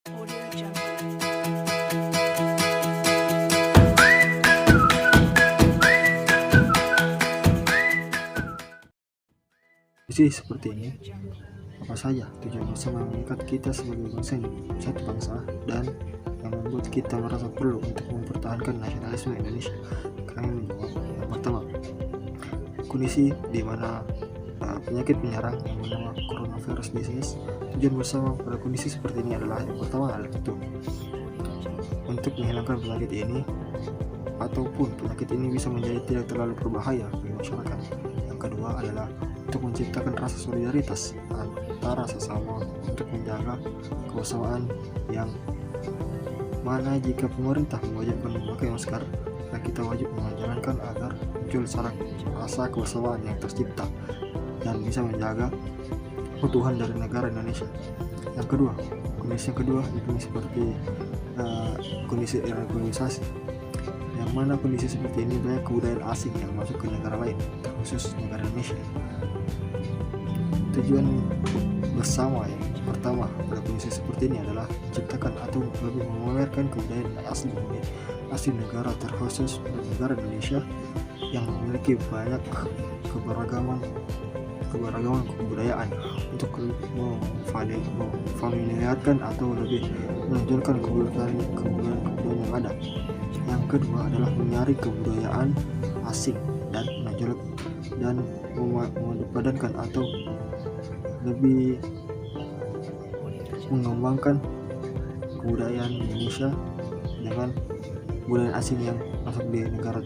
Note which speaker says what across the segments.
Speaker 1: Jadi seperti ini, apa saja tujuan bersama mengikat kita sebagai bangsa satu bangsa dan yang membuat kita merasa perlu untuk mempertahankan nasionalisme Indonesia? Kami menjawab, yang pertama, kondisi di mana penyakit menyerang yang bernama coronavirus disease. Tujuan bersama pada kondisi seperti ini adalah yang pertama adalah itu untuk menghilangkan penyakit ini, ataupun penyakit ini bisa menjadi tidak terlalu berbahaya bagi masyarakat. Yang kedua adalah untuk menciptakan rasa solidaritas antara sesama untuk menjaga kebersamaan, yang mana jika pemerintah mewajibkan memakai masker, maka kita wajib menjalankan agar muncul rasa kebersamaan yang tercipta dan bisa menjaga keutuhan dari negara Indonesia. Yang kedua, kondisi yang kedua ini seperti kondisi regionalisasi, yang mana kondisi seperti ini banyak kebudayaan asing yang masuk ke negara lain, terkhusus negara Indonesia. Tujuan bersama yang pertama pada kondisi seperti ini adalah menciptakan atau lebih memamerkan kebudayaan asli negara, terkhusus negara Indonesia yang memiliki banyak keberagaman kebudayaan, untuk memfamiliarkan atau lebih menonjolkan kebudayaan yang ada. Yang kedua adalah mencari kebudayaan asing dan mengedepankan atau lebih mengembangkan kebudayaan Indonesia dengan budaya asing yang masuk di negara.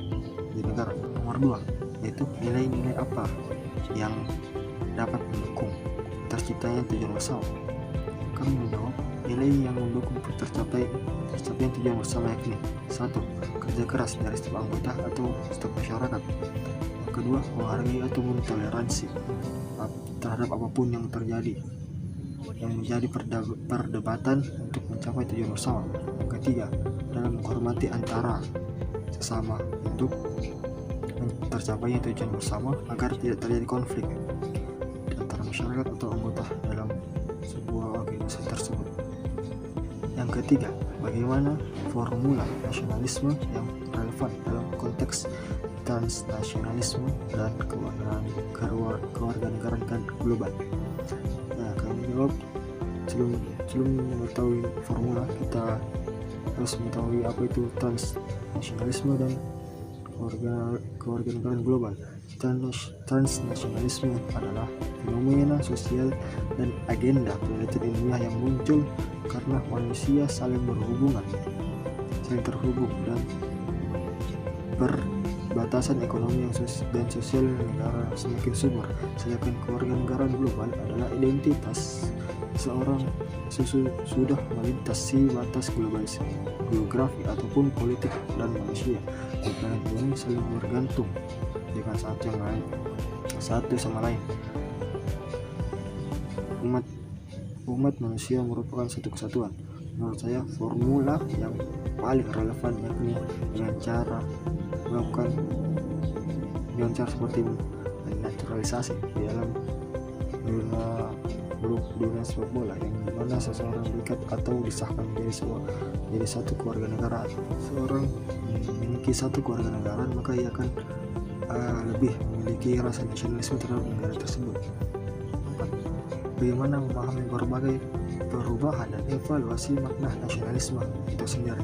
Speaker 1: Nomor 2, yaitu nilai-nilai apa yang dapat mendukung terciptanya tujuan bersama. Kami menjawab, nilai yang mendukung tercapainya tujuan bersama yakni 1. Kerja keras dari setiap anggota atau setiap masyarakat. Yang kedua, menghargai atau mentoleransi terhadap apapun yang terjadi yang menjadi perdebatan untuk mencapai tujuan bersama. Yang ketiga, dalam menghormati antara sesama untuk tercapainya tujuan bersama agar tidak terjadi konflik antara masyarakat atau anggota dalam sebuah organisasi tersebut. Yang ketiga, bagaimana formula nasionalisme yang relevan dalam konteks transnasionalisme dan kewarganegaraan global. Nah, kami jawab, sebelum mengetahui formula, kita harus mengetahui apa itu transnasionalisme dan kewarganegaraan global. Transnasionalisme adalah fenomena sosial dan agenda penelitian ilmiah yang muncul karena manusia saling terhubung dan batasan ekonomi dan sosial negara semakin subur. Sedangkan kewarganegaraan global adalah identitas seorang sudah melintasi batas geografi ataupun politik, dan manusia di planet bumi saling bergantung dengan satu sama lain. Umat manusia merupakan satu kesatuan. Menurut saya, formula yang paling relevan yakni dengan cara seperti naturalisasi di dalam dunia sepak bola, yang dimana seseorang diikat atau disahkan menjadi satu keluarga negara. Seorang memiliki satu keluarga negara, maka ia akan lebih memiliki rasa nasionalisme terhadap negara tersebut. Bagaimana memahami berbagai perubahan dan evaluasi makna nasionalisme itu sendiri?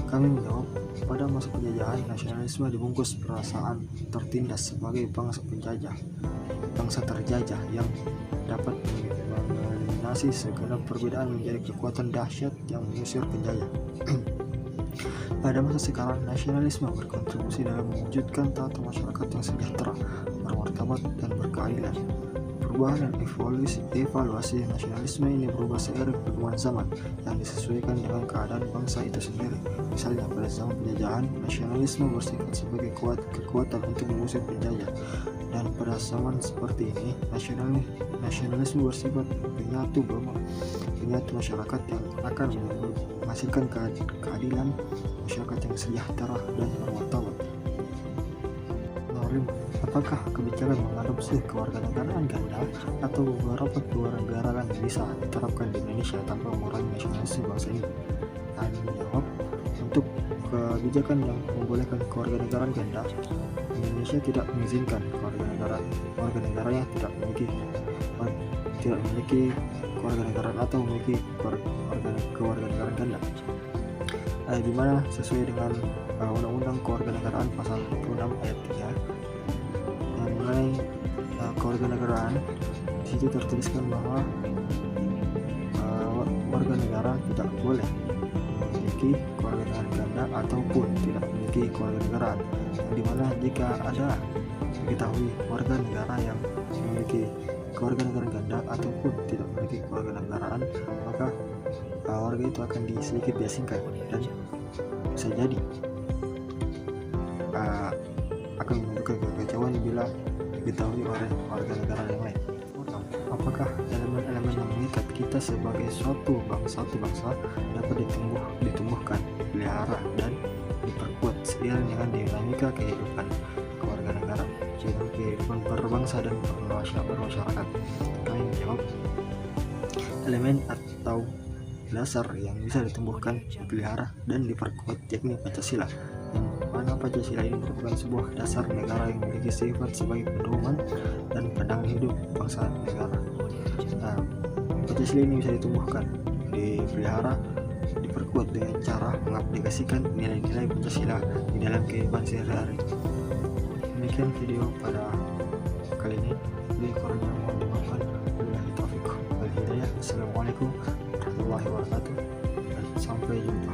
Speaker 1: Kami menjawab, pada masa penjajahan, nasionalisme dibungkus perasaan tertindas sebagai bangsa terjajah yang dapat mengeliminasi segenap perbedaan menjadi kekuatan dahsyat yang mengusir penjajah. Pada masa sekarang, nasionalisme berkontribusi dalam mewujudkan tata masyarakat yang sejahtera, bermartabat, dan berkeadilan. Perubahan dan evaluasi nasionalisme ini berubah seiring perkembangan zaman yang disesuaikan dengan keadaan bangsa itu sendiri. Misalnya, pada zaman penjajahan, nasionalisme bersifat sebagai kekuatan untuk mengusir penjajah, dan pada zaman seperti ini, nasionalisme bersifat penyatu masyarakat yang akan menghasilkan keadilan, masyarakat yang sejahtera dan bermartabat. Nomor 5, Apakah kebijakan mengadopsi kewarganegaraan ganda atau beberapa kewarganegaraan bisa diterapkan di Indonesia tanpa mengurangi nasionalisme bangsa ini? Kami menjawab, untuk kebijakan yang membolehkan kewarganegaraan ganda, Indonesia tidak mengizinkan warga negaranya tidak memiliki kewarganegaraan atau memiliki kewarganegaraan ganda, di mana sesuai dengan Undang-Undang Kewarganegaraan Pasal 26 Ayat 3 yang mengenai kewarganegaraan. Di situ tertuliskan bahwa warga negara tidak boleh memiliki kewarganegaraan ganda ataupun tidak memiliki kewarganegaraan, di mana jika ada diketahui warga negara yang memiliki kewarganegaraan ganda ataupun tidak memiliki kewarganegaraan, maka warga itu akan sedikit diasingkan dan bisa jadi akan menimbulkan kekacauan bila diketahui oleh warga negara yang lain. Apakah elemen-elemen yang mengikat kita sebagai suatu bangsa dapat ditumbuhkan, dipelihara, dan diperkuat seiring dengan dinamika kehidupan kewarganegaraan, kehidupan berbangsa dan bermasyarakat? Kami menjawab, elemen atau dasar yang bisa ditumbuhkan, dipelihara, dan diperkuat yakni Pancasila, yang mana Pancasila ini merupakan sebuah dasar negara yang memiliki sifat sebagai pedoman dan pandangan hidup bangsa negara. Pancasila ini bisa ditumbuhkan, dipelihara, diperkuat dengan cara mengaplikasikan nilai-nilai Pancasila di dalam kehidupan sehari-hari. Demikian video pada kali ini. Mohon dimaafkan. Wabillahi taufiq wal hidayah. Assalamualaikum warahmatullahi wabarakatuh dan sampai jumpa.